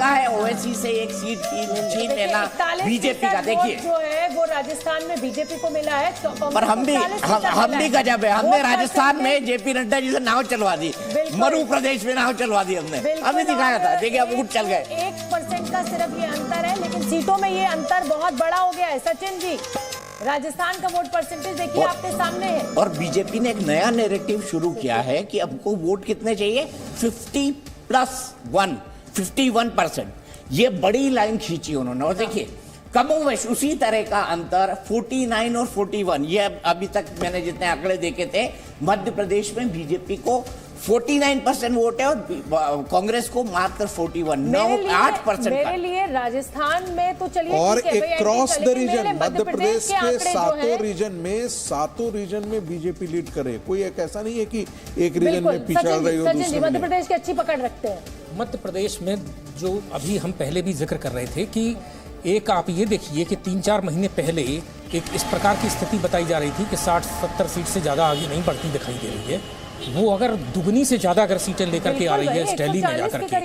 है ओवैसी से एक सीट छीन लेना बीजेपी का। देखिए जो है वो राजस्थान में बीजेपी को मिला है, तो पर हम भी गजब है, हमने राजस्थान में जेपी नड्डा जी से नाव चलवा दी, मध्य प्रदेश में नाव चलवा दी हमने, अभी दिखाया था। देखिए अब ऊँट चल गए। 1% का सिर्फ ये अंतर है, लेकिन सीटों में ये अंतर बहुत बड़ा हो गया है। सचिन जी, राजस्थान का वोट परसेंटेज देखिए आपके सामने है। और बीजेपी ने एक नया नैरेटिव शुरू किया है कि हमको वोट कितने चाहिए, 50+1, 51%। ये बड़ी लाइन खींची उन्होंने। और देखिए कमोवेश उसी तरह का अंतर 49 और 41, ये अभी तक मैंने जितने आंकड़े देखे थे, मध्य प्रदेश में बीजेपी को 49% वोट है और कांग्रेस को मात्र 8%। मेरे लिए राजस्थान में तो चलिए और एक cross the reason Madhya Pradesh के सातों रीजन में बीजेपी लीड करे। कोई एक ऐसा नहीं है कि एक रीजन में पिछड़ रही हो, दूसरे मध्य प्रदेश की अच्छी पकड़ रखते हैं। मध्य प्रदेश में जो अभी हम पहले भी जिक्र कर रहे थे कि एक आप ये देखिए कि 3-4 महीने पहले एक इस प्रकार की स्थिति बताई जा रही थी कि 60-70 सीट से ज्यादा आगे नहीं बढ़ती दिखाई दे रही है। वो अगर दुगनी से ज्यादा अगर सीटें लेकर के आ रही है इस दिल्ली में जाकर के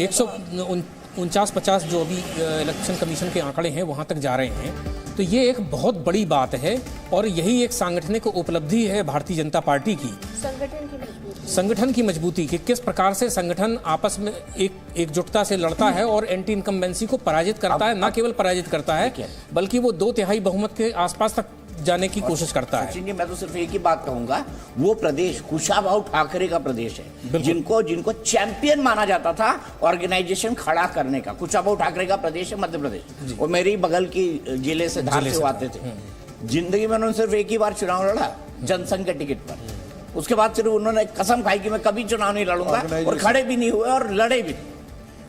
149-50 जो अभी इलेक्शन कमीशन के आंकड़े हैं वहां तक जा रहे हैं, तो ये एक बहुत बड़ी बात है। और यही एक सांगठनिक उपलब्धि है भारतीय जनता पार्टी की, संगठन की मजबूती कि किस प्रकार से संगठन आपस में एकजुटता से लड़ता है और एंटी इनकम्बेंसी को पराजित करता है। न केवल पराजित करता है बल्कि वो 2/3 बहुमत के आसपास तक जाने की कोशिश करता है। सचिन जी, मैं तो सिर्फ एक ही बात कहूंगा, वो प्रदेश कुशाभाऊ ठाकरे का प्रदेश है, जिनको चैंपियन माना जाता था ऑर्गेनाइजेशन खड़ा करने का। कुशाभाऊ ठाकरे का प्रदेश है मध्य प्रदेश, और मेरी बगल की जिले से धार से आते थे। जिंदगी में उन्होंने सिर्फ एक ही बार चुनाव लड़ा जनसंघ के टिकट पर, उसके बाद सिर्फ उन्होंने कसम खाई कि मैं कभी चुनाव नहीं लड़ूंगा, और खड़े भी नहीं हुए और लड़े भी।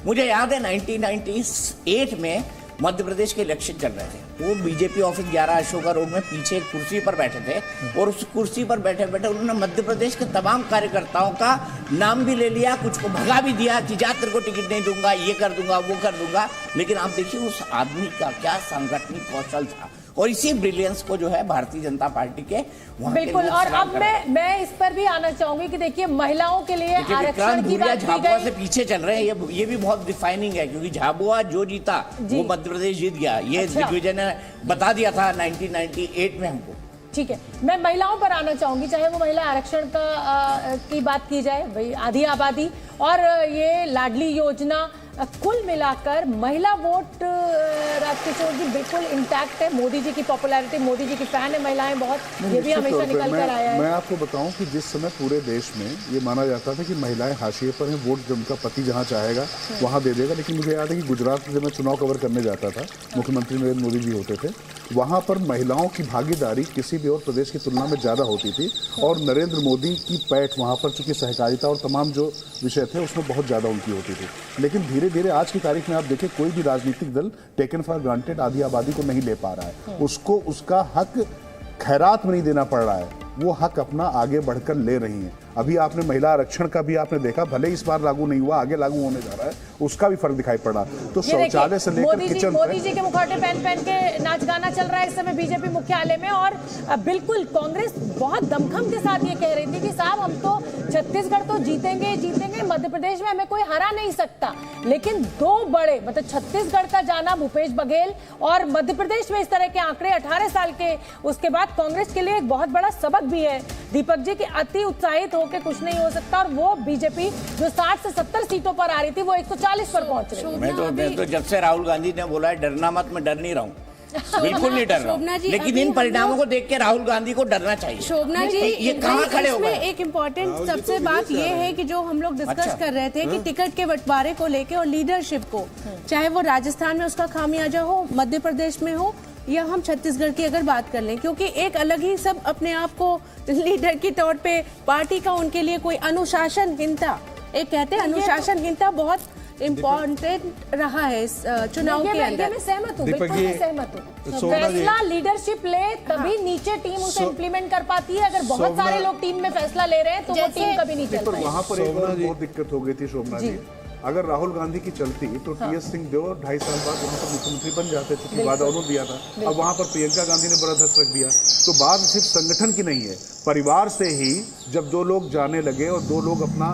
मुझे याद है 1998 में मध्य प्रदेश के इलेक्शन चल रहे थे, वो बीजेपी ऑफिस 11 अशोका रोड में पीछे एक कुर्सी पर बैठे थे, और उस कुर्सी पर बैठे बैठे उन्होंने मध्य प्रदेश के तमाम कार्यकर्ताओं का नाम भी ले लिया, कुछ को भगा भी दिया कि जा तेरे को टिकट नहीं दूंगा, ये कर दूंगा, वो कर दूंगा। लेकिन आप देखिए उस आदमी का क्या सांगठनिक कौशल था, और इसी ब्रिलियंस को जो है भारतीय जनता पार्टी के बिल्कुल। और अब मैं इस पर भी आना चाहूंगी कि देखिए महिलाओं के लिए आरक्षण की बात की गई, से पीछे चल रहे हैं। ये भी बहुत डिफाइनिंग है, क्योंकि झाबुआ जो जीता वो मध्य प्रदेश जीत गया। ये दिग्विजय ने बता दिया था 1998 में हमको। ठीक है, मैं महिलाओं पर आना चाहूंगी, चाहे वो महिला आरक्षण की बात की जाए, भाई आधी आबादी और ये लाडली योजना, कुल मिलाकर महिला वोट राजकिशोर जी बिल्कुल इंटैक्ट है। मोदी जी की पॉपुलैरिटी, मोदी जी की फैन है महिलाएं बहुत, ये भी हमेशा निकल कर आया है। मैं आपको बताऊं कि जिस समय पूरे देश में ये माना जाता था कि महिलाएं हाशिए पर हैं, वोट जब उनका पति जहां चाहेगा वहां दे देगा, लेकिन मुझे याद है कि गुजरात में जब मैं चुनाव कवर करने जाता था, मुख्यमंत्री नरेंद्र मोदी जी होते थे, वहां पर महिलाओं की भागीदारी किसी भी और प्रदेश की तुलना में ज्यादा होती थी, और नरेंद्र मोदी की पैठ वहां पर चूंकि सहकारिता और तमाम जो विषय थे उसमें बहुत ज्यादा उनकी होती थी। लेकिन धीरे धीरे आज की तारीख में आप देखें, कोई भी राजनीतिक दल टेकन फॉर ग्रांटेड आधी आबादी को नहीं ले पा रहा है, उसको उसका हक खैरात में नहीं देना पड़ रहा है, वो हक अपना आगे बढ़कर ले रही हैं। अभी आपने महिला आरक्षण का भी आपने देखा, भले इस बार लागू नहीं हुआ, आगे लागू होने जा रहा है, उसका भी फर्क दिखाई पड़ा। तो शौचालय से लेकर किचन, मोदी जी के मुखौटे पहन के नाच गाना चल रहा है इस समय बीजेपी मुख्यालय में। और बिल्कुल कांग्रेस बहुत दमखम के साथ ये कह रही थी कि साहब हम तो छत्तीसगढ़ तो जीतेंगे, मध्य प्रदेश में हमें कोई हरा नहीं सकता। लेकिन दो बड़े, मतलब छत्तीसगढ़ का जाना भूपेश बघेल और मध्य प्रदेश में इस तरह के आंकड़े 18 साल के, उसके बाद कांग्रेस के लिए एक बहुत बड़ा सबक भी है दीपक जी कि अति उत्साहित होकर कुछ नहीं हो सकता। और वो बीजेपी जो 60 से 70 सीटों पर आ रही थी वो 140 पर पहुंच रही है। मैं तो जब से राहुल गांधी ने बोला है डरना मत, मैं डर नहीं रहा हूँ, बिल्कुल नहीं डर रहा हूँ, लेकिन इन परिणामों को देख के राहुल गांधी को डरना चाहिए। शोभना जी, ये कहाँ खड़े हो गए? एक इम्पोर्टेंट सबसे बात ये है कि जो हम लोग डिस्कस कर रहे थे कि टिकट के बंटवारे को लेके और लीडरशिप को, चाहे वो राजस्थान में उसका खामियाजा हो, मध्य प्रदेश में हो, या हम छत्तीसगढ़ की अगर बात कर लें, क्योंकि एक अलग ही सब अपने आप को लीडर के तौर पे पार्टी का उनके लिए कोई अनुशासनहीनता, एक कहते हैं अनुशासनहीनता बहुत इम्पोर्टेंट रहा है इस चुनाव के अंदर। मैं सहमत हूँ, बिल्कुल मैं सहमत हूँ। फैसला लीडरशिप ले तभी नीचे टीम उसे इम्प्लीमेंट कर पाती है। अगर बहुत सारे लोग टीम में फैसला ले रहे हैं तो वो टीम कभी नहीं चल पाएगी। वहाँ पर एक बहुत दिक्कत हो गई थी शोभना जी, अगर राहुल गांधी की चलती तो टीएस सिंहदेव 2.5 साल बाद वहाँ पर मुख्यमंत्री बन जाते, क्योंकि वादा उन्होंने दिया था। अब वहाँ पर प्रियंका गांधी ने बड़ा धस रख दिया। तो बात सिर्फ संगठन की नहीं है, परिवार से ही जब दो लोग जाने लगे और दो लोग अपना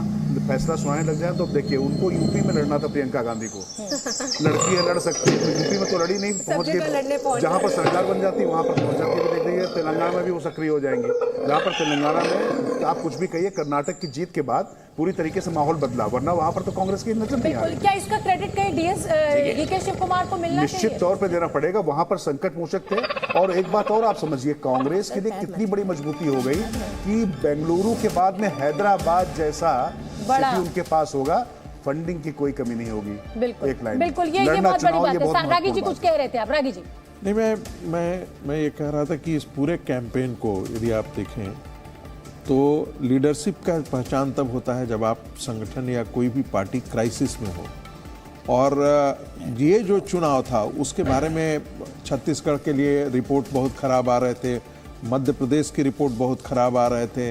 फैसला सुनाने लग जाए तो देखिए, उनको यूपी में लड़ना था प्रियंका गांधी को, लड़की है लड़ सकती है, तो यूपी में तो लड़ी नहीं, पहुंच गई, जहां पर सरकार बन जाती वहां पर पहुंच जाती है। देख लीजिए तेलंगाना में भी वो सक्रिय हो जाएंगे, जहां पर तेलंगाना में आप कुछ भी कहिए, कर्नाटक की जीत के बाद पूरी तरीके से माहौल बदला, वरना वहां पर तो कांग्रेस की नजर नहीं आ रही। क्या इसका क्रेडिट कहीं डीके शिव कुमार को मिलना चाहिए? निश्चित तौर पे देना पड़ेगा, वहां पर संकट मोचक थे। और एक बात और आप समझिए, कांग्रेस के लिए कितनी बड़ी मजबूती हो गई कि बेंगलुरु के बाद में हैदराबाद जैसा सिटी उनके पास होगा, फंडिंग की कोई कमी नहीं होगी। बिल्कुल, एक लाइन बिल्कुल, ये बहुत बड़ी बात है। रागी जी कुछ कह रहे थे आप, रागी जी। नहीं, मैं ये कह रहा था कि इस पूरे कैंपेन को यदि आप देखें तो लीडरशिप का पहचान तब होता है जब आप संगठन या कोई भी पार्टी क्राइसिस में हो। और ये जो चुनाव था उसके बारे में छत्तीसगढ़ के लिए रिपोर्ट बहुत ख़राब आ रहे थे, मध्य प्रदेश की रिपोर्ट बहुत ख़राब आ रहे थे,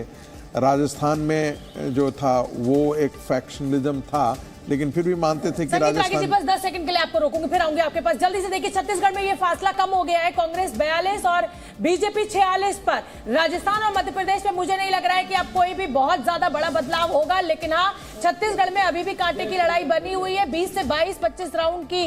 राजस्थान में जो था वो एक फैक्शनलिज्म था, लेकिन फिर भी मानते थे कि राजस्थान। बस 10 सेकंड के लिए आपको रोकूंगी, फिर आऊंगी आपके पास। जल्दी से देखिए, छत्तीसगढ़ में ये फासला कम हो गया है, कांग्रेस 42 और बीजेपी 46 पर। राजस्थान और मध्य प्रदेश में मुझे नहीं लग रहा है कि अब कोई भी बहुत ज्यादा बड़ा बदलाव होगा, लेकिन हाँ, छत्तीसगढ़ में अभी भी कांटे की लड़ाई बनी हुई है। 20 से 22, 25 राउंड की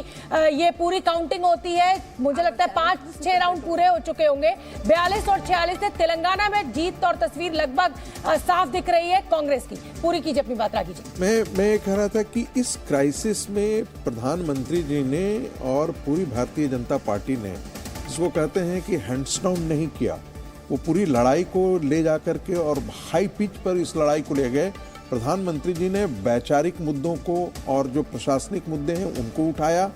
ये पूरी काउंटिंग होती है। मुझे लगता है 5-6 राउंड पूरे हो चुके होंगे। 42 और 46 से तेलंगाना में जीत और तस्वीर लगभग साफ दिख रही है कांग्रेस की। पूरी कीजिए अपनी बात, रागी जी। मैं ये कह रहा था कि इस क्राइसिस में प्रधानमंत्री जी ने और पूरी भारतीय जनता पार्टी ने, जिसको कहते हैं कि हैंड्स डाउन नहीं किया, वो पूरी लड़ाई को ले जा करके और हाई पिच पर इस लड़ाई को ले गए। प्रधानमंत्री जी ने वैचारिक मुद्दों को और जो प्रशासनिक मुद्दे हैं उनको उठाया,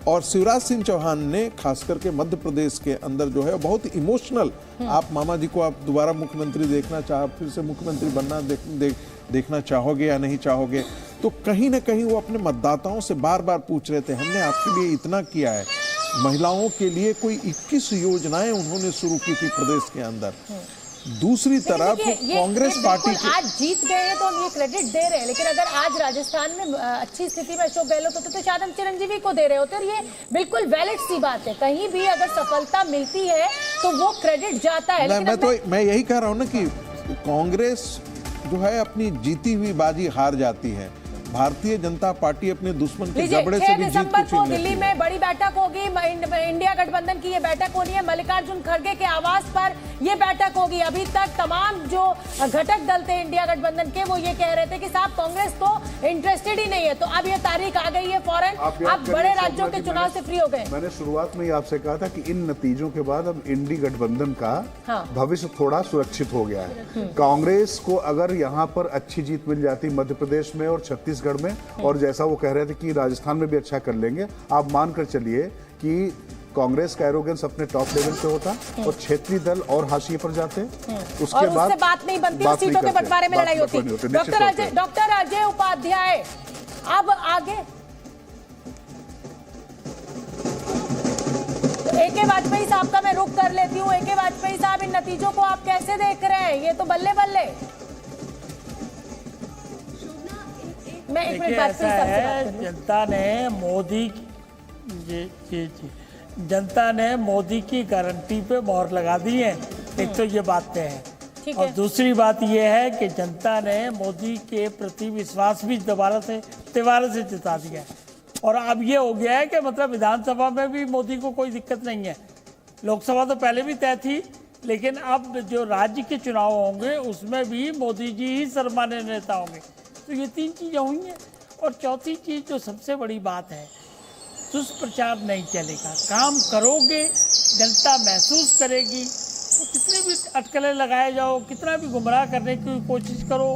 और शिवराज सिंह चौहान ने खास करके मध्य प्रदेश के अंदर जो है बहुत इमोशनल, आप मामा जी को आप दोबारा मुख्यमंत्री देखना फिर से मुख्यमंत्री बनना देखना चाहोगे या नहीं चाहोगे, तो कहीं ना कहीं वो अपने मतदाताओं से बार बार पूछ रहे थे, हमने आपके लिए इतना किया है। महिलाओं के लिए कोई 21 योजनाएं उन्होंने शुरू की थी प्रदेश के अंदर। दूसरी तरफ कांग्रेस पार्टी के आज जीत गए हैं तो हम ये क्रेडिट दे रहे हैं, लेकिन अगर आज राजस्थान में अच्छी स्थिति में अशोक गहलोत होते तो शायद हम चिरंजीवी को दे रहे होते, और ये बिल्कुल वैलिड सी बात है। कहीं भी अगर सफलता मिलती है तो वो क्रेडिट जाता है। मैं यही कह रहा हूँ ना कि कांग्रेस जो है अपनी जीती हुई बाजी हार जाती है, भारतीय जनता पार्टी अपने दुश्मन के जबड़े से भी जीत को दिल्ली में बड़ी बैठक होगी, इंडिया गठबंधन की ये बैठक होनी है, मल्लिकार्जुन खड़गे के आवास पर ये बैठक होगी। अभी तक तमाम जो घटक दल थे इंडिया गठबंधन के, वो ये कह रहे थे कि साहब कांग्रेस तो इंटरेस्टेड ही नहीं है। तो अब ये तारीख आ गई है फौरन, अब बड़े राज्यों के चुनाव से फ्री हो गए। मैंने शुरुआत में ही आपसे कहा था कि इन नतीजों के बाद अब इंडी गठबंधन का भविष्य थोड़ा सुरक्षित हो गया है। कांग्रेस को अगर यहाँ पर अच्छी जीत मिल जाती मध्य प्रदेश में और छत्तीसगढ़ में, और जैसा वो कह रहे थे कि राजस्थान में भी अच्छा कर लेंगे, आप मानकर चलिए कि कांग्रेस का एरोगेंस अपने टॉप लेवल पे होता और क्षेत्रीय दल और हाशिए पर जाते। उसके बाद उससे बात नहीं बनती, सीटों के बंटवारे में लड़ाई होती। डॉक्टर अजय उपाध्याय, अब आगे AK वाजपेयी साहब का मैं रुख कर लेती हूँ। AK वाजपेयी साहब, इन नतीजों को आप कैसे देख रहे हैं? ये तो बल्ले बल्ले। मैं एक मिनट ऐसा है, जनता ने मोदी की गारंटी पे मोहर लगा दी है। एक तो ये बातें हैं, और दूसरी बात ये है कि जनता ने मोदी के प्रति विश्वास भी दोबारा से जता दिया है। और अब ये हो गया है कि मतलब विधानसभा में भी मोदी को कोई दिक्कत नहीं है। लोकसभा तो पहले भी तय थी, लेकिन अब जो राज्य के चुनाव होंगे उसमें भी मोदी जी ही सर्वमान्य नेता होंगे। तो ये 3 चीज़ें हुई हैं। और चौथी चीज़ जो सबसे बड़ी बात है, दुष्प्रचार नहीं चलेगा। काम करोगे, जनता महसूस करेगी। तो कितने भी अटकलें लगाए जाओ, कितना भी गुमराह करने की कोशिश करो,